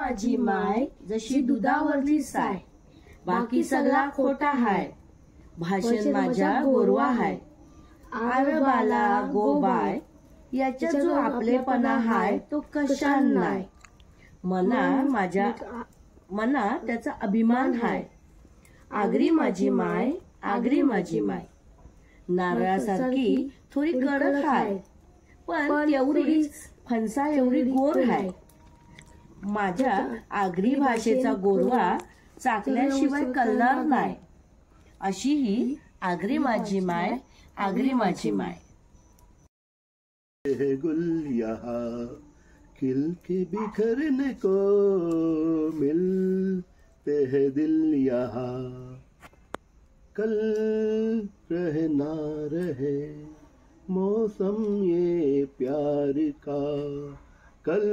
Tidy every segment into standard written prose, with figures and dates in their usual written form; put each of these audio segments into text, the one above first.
माझी माय जशी दुधावरली साय, बाकी सगळा खोटा हाय, भाषण माझ्या गोरवा हाय, आरबाला गोबाय याच्या जो आपलेपणा हाय तो कशान नाय, मना त्याचा अभिमान हाय, आगरी माझी माय, आगरी माझी माय, नारळासारखी थोडी कडक हाय, पण तेवढीच फणसा एवढी गोड हाय, माझ्या आगरी भाषेचा गोरवा चाकल्याशिवाय कळणार नाय, अशी ही आगरी माझी माय, आगरी माझी माय। गुल यहाँ खिल के बिखरने को मिलते हैं दिल यहाँ, कल रहे ना रहे मौसम ये प्यार का, कल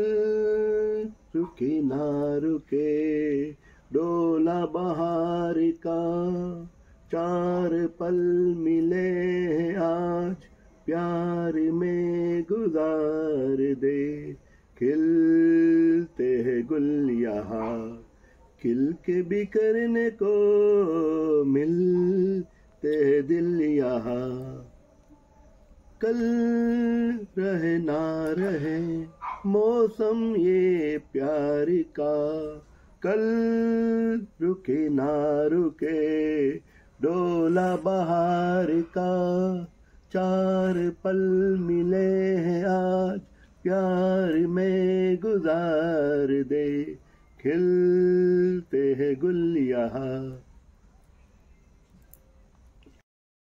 रुके ना रुके डोला बहार का, चार पल मिले हैं आज प्यार में गुजार दे, खिलते हैं गुल यहाँ खिल के बिखरने को मिलते हैं दिल यहाँ, कल रहे ना रहे मौसम ये प्यार का, कल रुके ना रुके डोला बहार का, चार पल मिले हैं आज प्यार में गुजार दे, खिलते हैं गुल यहाँ।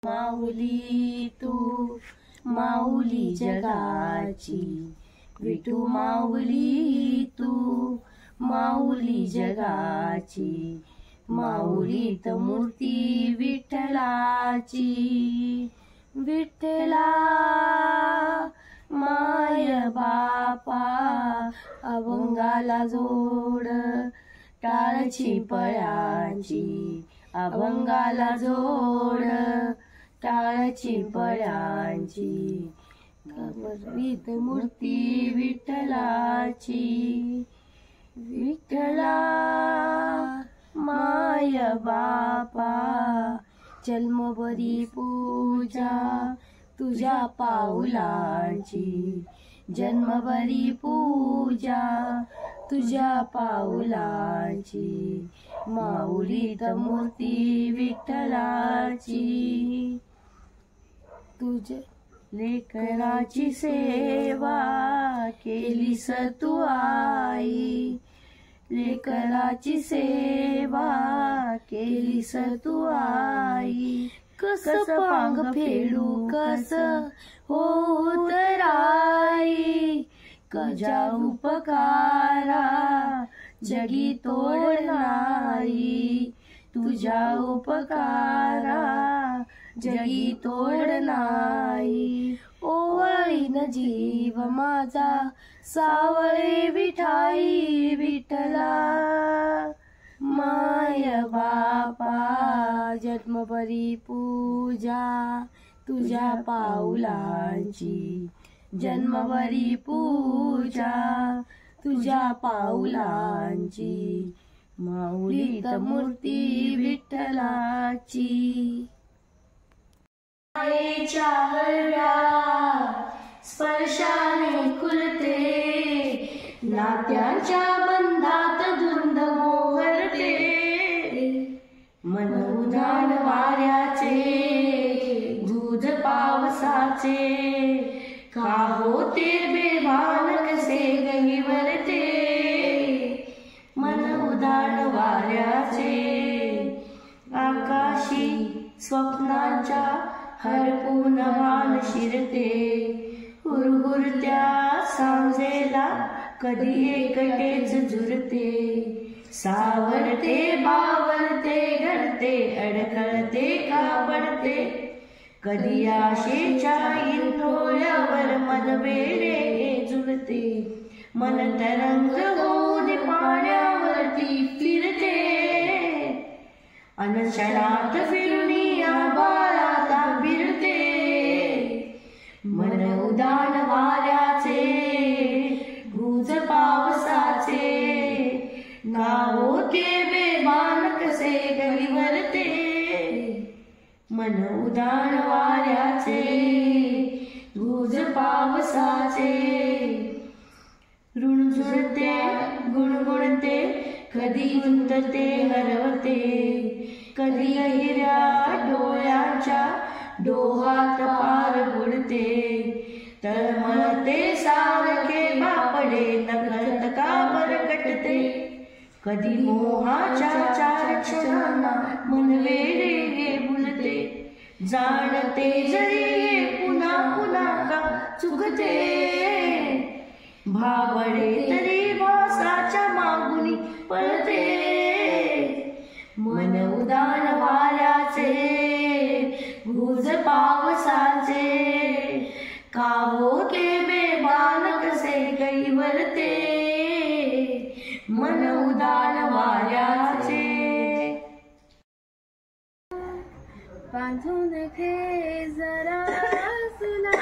माऊली तू माऊली जगाची, विठू माऊली तू माऊली जगाची, माऊलीत मूर्ती विठ्ठलाची, विठ्ठला माय बापा अभंगाला जोड, टाळची पळाची अभंगाला जोड, टाळची पळाची, गवरीत मूर्ती विठ्ठलाची, विठ्ठला माय बापा जन्मभरी पूजा तुझ्या पाऊलांची, जन्मभरी पूजा तुझ्या पाऊलांची, माऊलीत मूर्ती विठ्ठलाची, तुझे लेकराची सेवा केलीस तू आई, लेकराची सेवा केलीस तू आई, कस पांग फेडू कस होत राई, तुझ्या उपकारा जगी तोड नाही, तुझ्या उपकारा जगी तोड नाही, ओवाळीन जीव माझा सावळे विठाई विठ्ठला, माय बापा जन्मभरी पूजा तुझ्या पाऊलांची, जन्मभरी पूजा तुझ्या पाऊलांची, माऊलीत मूर्ती विठ्ठलाची, मायेच्या हळव्या स्पर्शाने खुलते, नात्यांच्या बंधात धुंद मोहरते, मन उधाण वाऱ्याचे दूध पावसाचे, का होते बेभान कसे गहिवरते, मन उधाण वाऱ्याचे आकाशी स्वप्नांच्या हरपून भान शिरते, हुरहुरत्या सांजेला कधी एकटेच झुरते, सावरते बावरते घडते अडखळते कापडते, कधी आशेच्या इंटोळ्यावर मन वेडे झुलते, मन तरंग होऊन पाण्यावरती फिरते, अनशनात फिरून या बाळाता बिरते, मन उदान वाऱ्याचे गुज पावसाचे, नावो ते बेभान कसे गहिवरते, मन उदान वाऱ्याचे गुज पावसाचे, रुणझुणते गुणगुणते कधी गुंतते हरवते, कधी हिऱ्या डोळ्यांच्या डोहात पार बुडते, तळमळते सारखे बापडे नकळत का बरकटते, कधी मोहाच्या चार क्षणांना मन वेडे बुलते, जाणते जरी पुन्हा पुन्हा का चुकते, भाबडे तरी भासाच्या मागुनी पळते, मन उदान वाऱ्याचे गुज पावसाचे, काहो के बेभान कसे गहिवरते, मन उदान वाऱ्याचे. बांधून घे जरा तुला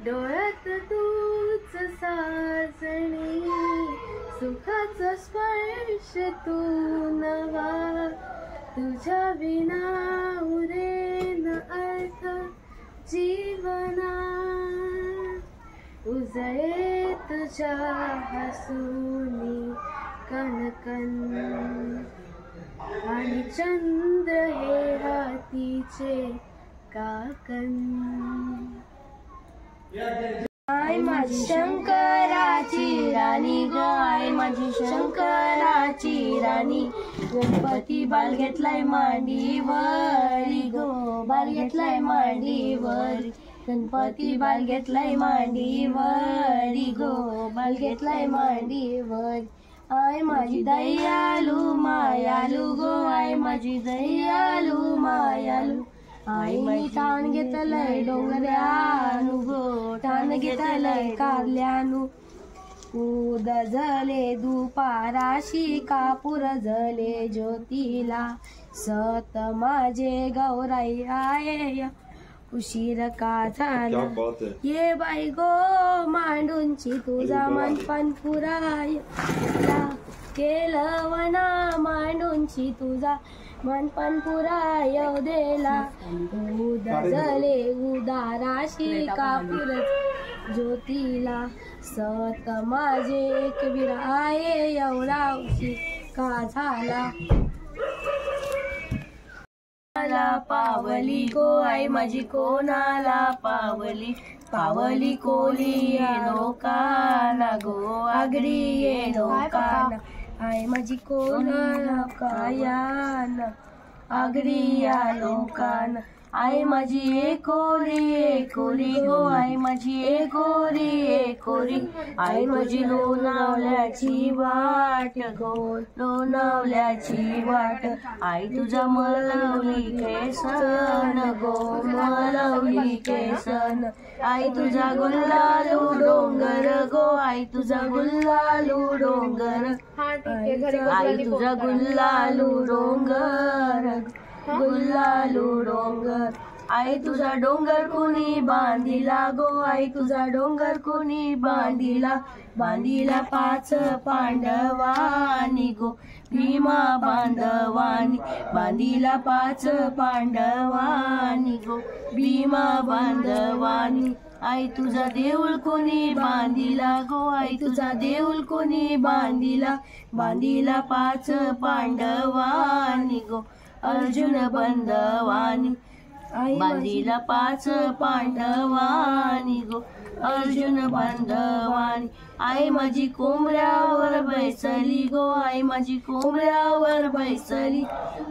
डोळ्यात तूच साजणी, सुखाचा स्पर्श तू नवा, तुझ्या विना उरेन अर्थ जीवना, उजळे तुझ्या हसूनी कणकण, आणि चंद्र हे हातीचे काकण. आय माझी शंकराची राणी ग, आय माझी शंकराची राणी, गणपती बाल घेतलाय मांडीवरी गो, बाल घेतलाय मांडीवरी, गणपती बाल घेतलाय मांडीवरी गो, बाल घेतलाय मांडीवरी. आय माझी दयालू मायालू गो, आय माझी दयालू मायालू, आई मी ठाण घेतलंय डोंगऱ्यानु गो, ठाण घेतलंय कारल्यानु, उद जले दुपाराशी कापूर जले ज्योतीला, सत माझे गौराई आये उशीर का झाला, ये बाई गो मांडूंची तुझा मानपान पुराय, केलं वना मांडूंची तुझा मानपान पुराय देला, उद जले उदाराशी कापूर ज्योतीला, सत माझे कबीर आये एवढा उशीर का झाला. पावली गो आई माझी कोणाला पावली, पावली कोली लोकांना गो, आगरी ये लोकांना, आई माझी कोणाला कायाना, आगरी या लोकांना, आई माझी एकोरी गो, आई माझी एकोरी, आई माझी लोणावल्याची वाट गो, लोणावल्याची वाट, आई तुझा मलवली केसन गो, मलवली केसन, आई तुझा गुल्लालू डोंगर गो, आई तुझा गुल्लालू डोंगर, आई तुझा गुल्लालू डोंगर, गुल्लालू डोंगर, आई तुझा डोंगर कोणी बांधिला गो, आई तुझा डोंगर कोणी बांधिला, बांधिला पाच पांडवानी गो, भीमा बांधवानी, बांधिला पाच पांडवानी गो, भीमा बांधवानी, आई तुझा देऊळ कोणी बांधिला गो, आई तुझा देऊळ कोणी बांधिला, बांधिला पाच पांडवानी गो, अर्जुन बंधवानी, बांधिला पाच पांडवानी गो, अर्जुन बंधवानी, आई माझी कोंबऱ्यावर बैसली गो, आई माझी कोंबऱ्यावर बैसली,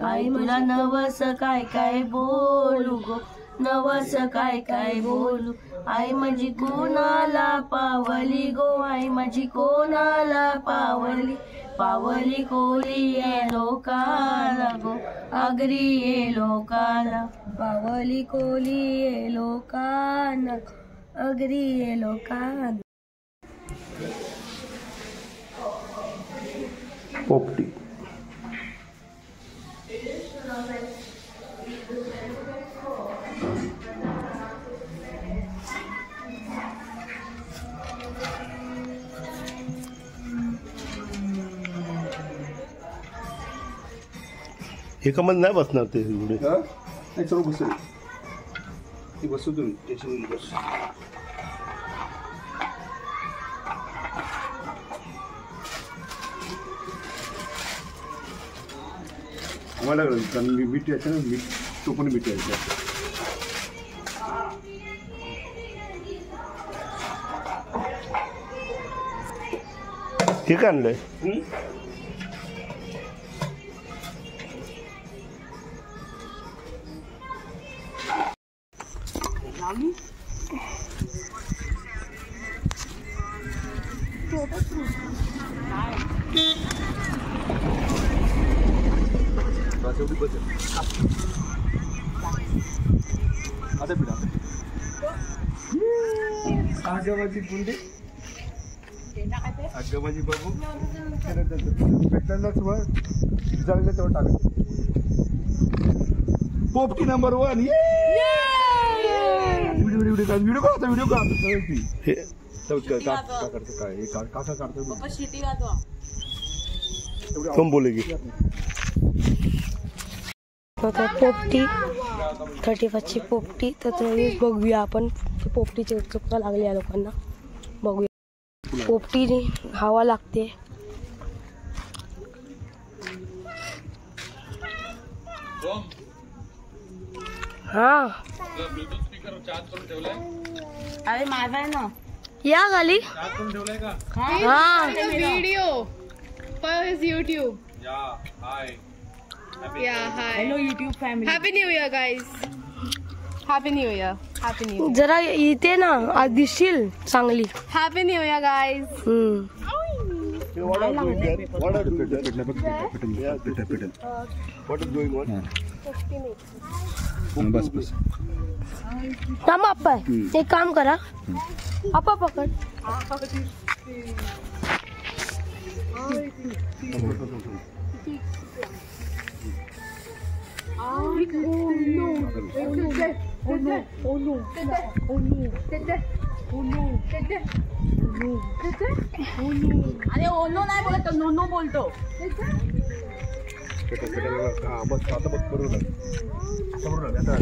आई तुला नवस काय काय बोलू गो, नवस काय काय बोलू, आई माझी कोणाला पावली गो, आई माझी कोणाला पावली, पावली कोली ये लोकाला गो, आगरी ये लोकाला, पावली कोली ये लोकाना, आगरी ये लोकाना. पोपटी एकामध्ये नाही बसणार ते एवढे. नाही सर्व बसेल ती बसू तुम्ही टेन्शन बस. मला कारण मी मीठ यायचं ना मीठ तो पण मीठ यायचं. ठीक आणलंय. आता पिढा आगवाची पुंडी आगवाची बाबू भेटल्यालाच वर जळलं तेव्हा टाकायचं. पोपटी नंबर 1. व्हिडिओ काका काढतो कोण बोलेगी. पोपटी 35ची पोपटी. तर तुम्ही बघूया आपण पोपटीची उत्सुकता लागली या लोकांना. बघूया पोपटीने हवा लागते. हा अरे माझा आहे ना. या खाली. हाँ video for his YouTube. Yeah, hi. Hello YouTube family. Happy New Year, guys. Happy New Year. Happy New Year. जरा इथे ना आज दिसशील चांगली. Happy New Year, guys. बस बस थांबा आप्पा, एक काम करा आप्पा पकड. अरे ओनो नाही बोलतो, नोनो बोलतो. बस आता बस बरोबर आता बरोबर आता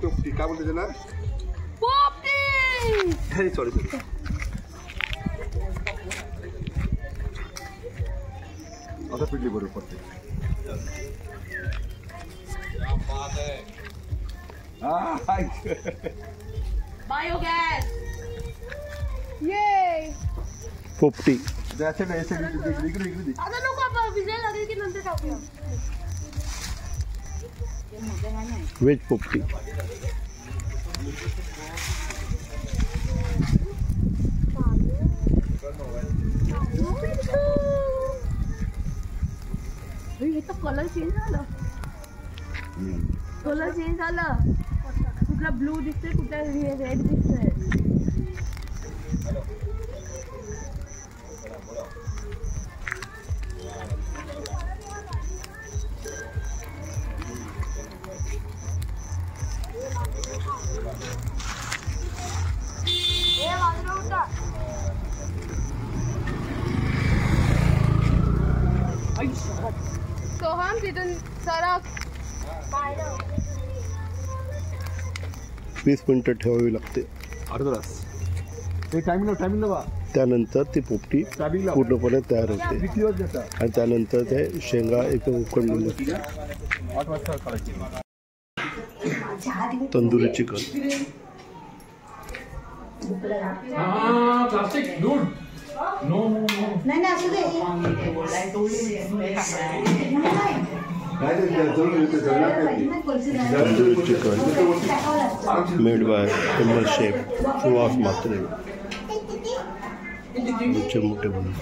पोपटी काय बोलते त्याला. पोपटी सॉरी आता पिटली बरोबर पडते. बायोगॅस. Yay. पोपटी आता नको आपण विजय लागेल की नंतर टाकूया. वेज पोपटी. कलर चेंज झालं. कलर चेंज झालं. कुठला ब्लू दिसतोय, कुठला रेड दिसतोय. सोहम तिथून सरक. 20 मिनिटं ठेवावी लागते. अर्धा तास टायमिंग लावा. त्यानंतर ती पोपटी पूर्णपणे तयार होते आणि त्यानंतर ते शेंगा एकदम उकडलेले होते. 8 वाजता काढायची. तंदुरी चिकन. प्लास्टिक दूर. नो नाही असू दे. Tandoori chicken made by Kamal chef Suhas Matre. मोठे बनवून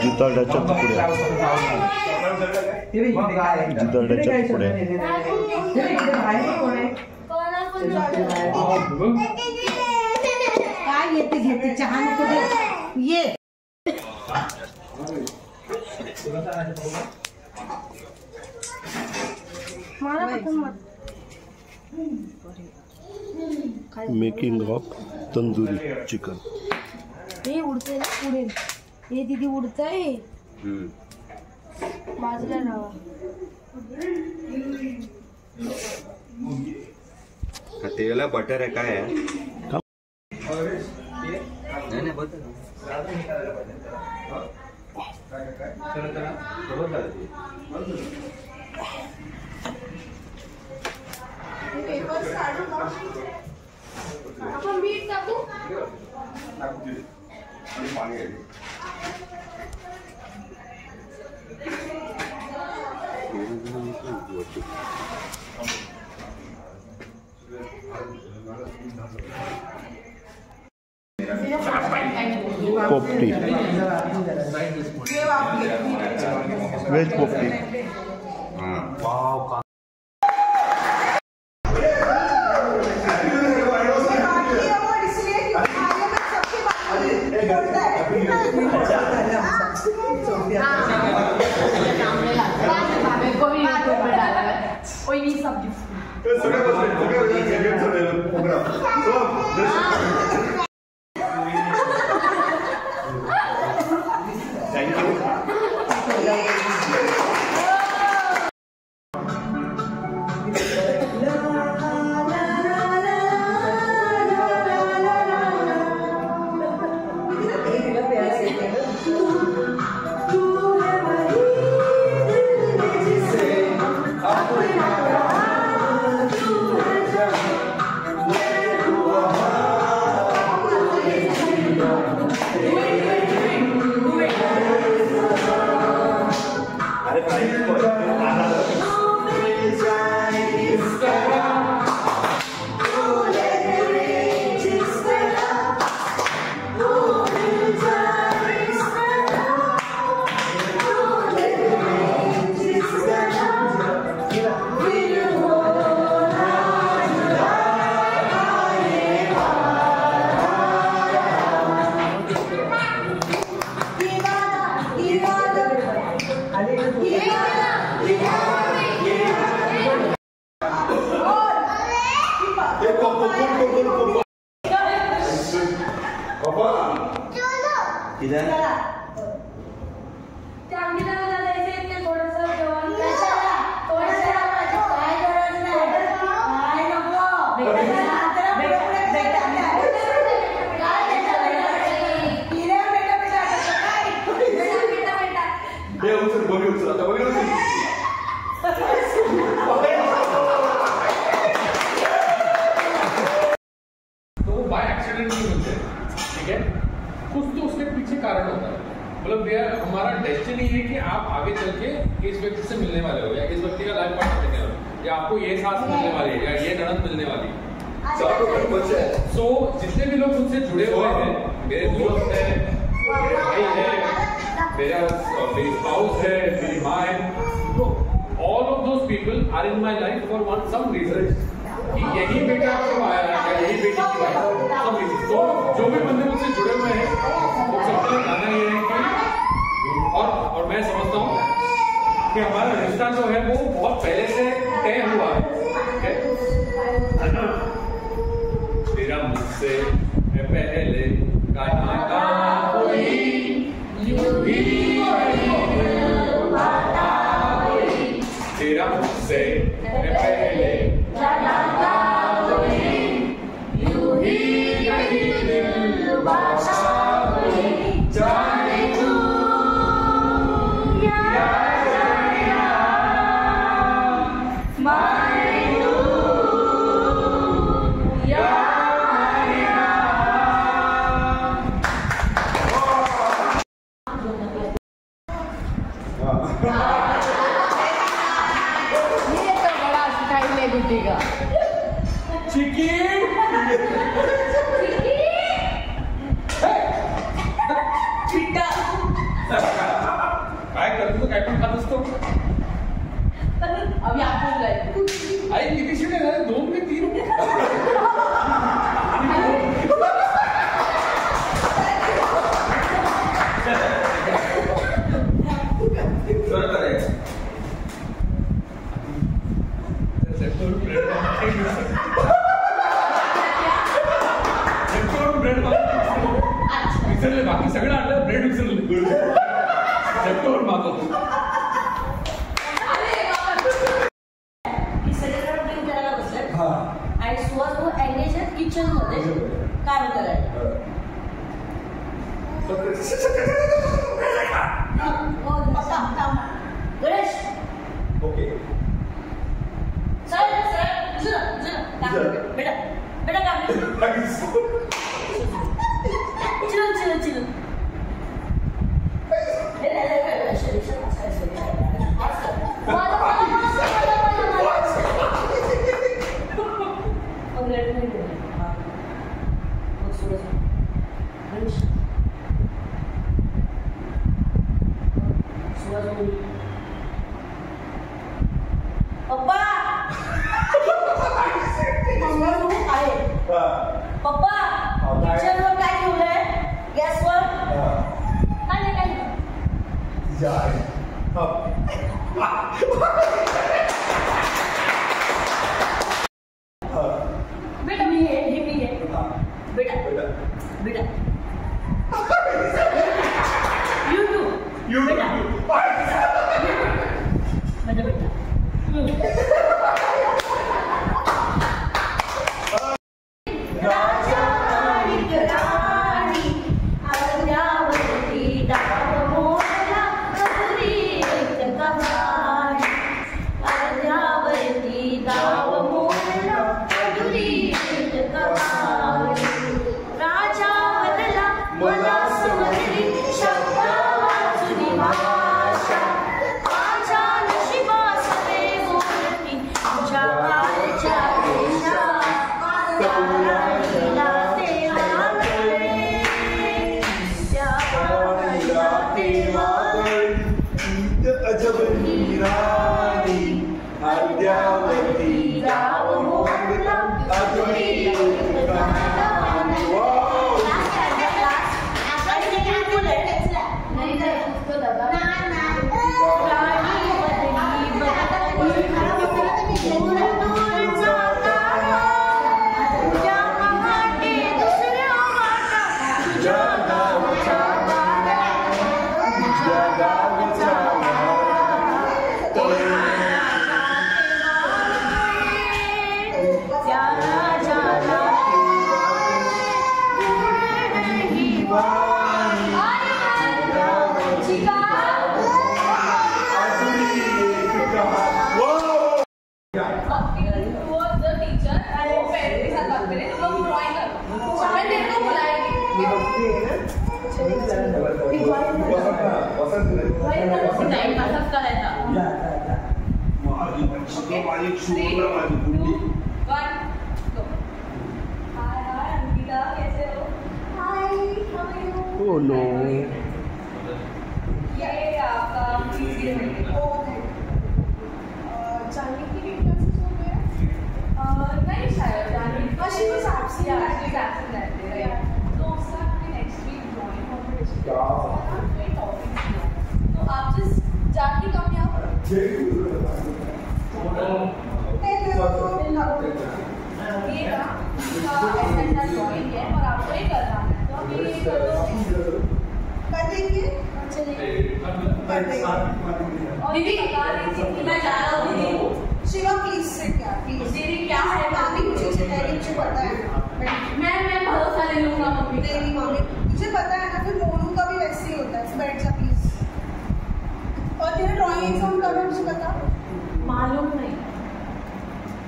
जिताड्याच्या तुकड्या काय येते घेते चहा ये मेकिंग ऑफ तंदुरी चिकन. हे उडतंय ना पुढे, हे दीदी उडतंय बाजूला राहा. तेला बटर है काय है? नहीं बटर. आपण मीठ टाकू. पोपटी वेज पोपटी. हमारा डेस्टिनी है कि आप आगे चल के इस व्यक्ति से मिलने वाले हो या इस व्यक्ति का लाइफ पार्टनर मिलने वाले हो या आपको ये सास मिलने वाली है या ये ननद मिलने वाली है. सो जितने भी लोग मुझसे जुड़े हुए हैं, मेरे दोस्त हैं, मेरे भाई हैं, मेरी स्पाउस है, मेरी माँ है, तो all of those people are in my life for one some reason. कि यही बेटा आपको आया है, यही बेटी की सम रीजन. तो जो भी बंदे मुझसे जुड़े हुए हैं वो सबका कहना ये है कि और मैं समझता हूँ कि हमारा रिश्ता जो है वो बहुत पहले से तय हुआ है. तेरा मुझसे पहले का नाता कोई यूं ही तेरा मुझसे पहले चिकन पिट्टा काय करतो काय पण खात असतो अभी आप बोल रहे आई किती शिटे झाले 2 ते 3 बरोबर आहे विसरले बाकी सगळं आणलं ब्रेड विसरले झेप्टोवर मागवतो आणि सुहास भाऊ एंगेज आहेत किचन मध्ये काम करायला गणेश ओके सर बेटा बेटा काम चिल पप्पा पप्पा किचनवर काय ठेवलंय गॅसवर काय नाही बेटा मी घे बेटा बेटा YouTube बेटा माझा बेटा राजा आणि राणी अरण्यावरती डाव मोडला कबरी कहाणी अरण्यावरती डाव मोडला कबरी कहाणी राजा बदला मला समजली शब्द वाचुनी भाषा माझ्या नशिबास ते बोलती तुझ्या कालच्या देशा राणीला ते वागळे त्या राणीला ते वागळे अजबनी राणी अद्यावती डाव मोडला कबरी Oh no. नहीं शायद she was absent. Yeah, she was absent that day. Yeah. तो उसका next week drawing competition. तो आप just जाके कम यहाँ ये ना ऐसा ड्राइंग है और आपको ये करना है तो आप ये करो चलिए दीदी मैं जा रहा हूँ दीदी शिवा प्लीज से क्या प्लीज दीदी क्या है मामी मुझे मुझे पता है मैं भरोसा ले लूंगा मम्मी तेरी मामी मुझे पता है ना फिर मोनू का भी वैसे ही होता है बैठ जा प्लीज और तेरा ड्राइंग एग्जाम कब है मुझे बता मालूम नहीं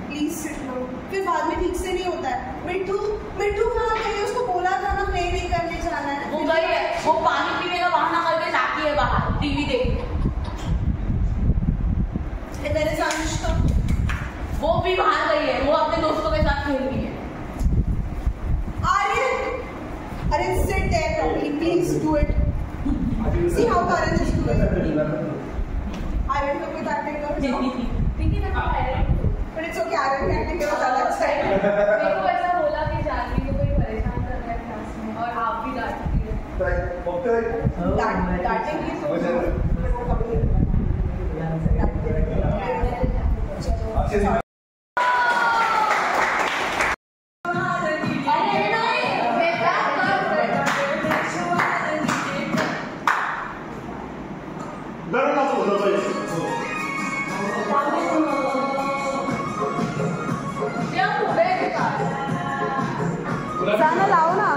प्लीज सिट लो फिर बाद में ठीक से नहीं होता है मिट्टू कहाँ गई है उसको बोला था ना प्ले नहीं करने जाना है वो गई है वो पानी पीने का बहाना करके जाती है बाहर टीवी देखने तेरे से अनुष्का वो भी बाहर गई है वो अपने दोस्तों के साथ खेल रही है मेरे को ऐसा बोला कि जानवी को कोई परेशान कर रहा है क्लास में और आप भी डांटती है डांटेंगी तो वो कभी गाना लाओ ना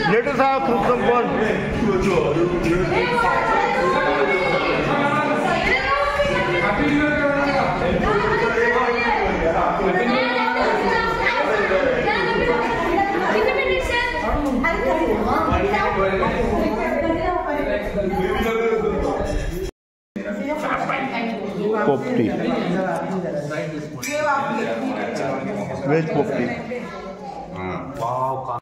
Let us have some fun. पोपटी वेज पोपटी वाव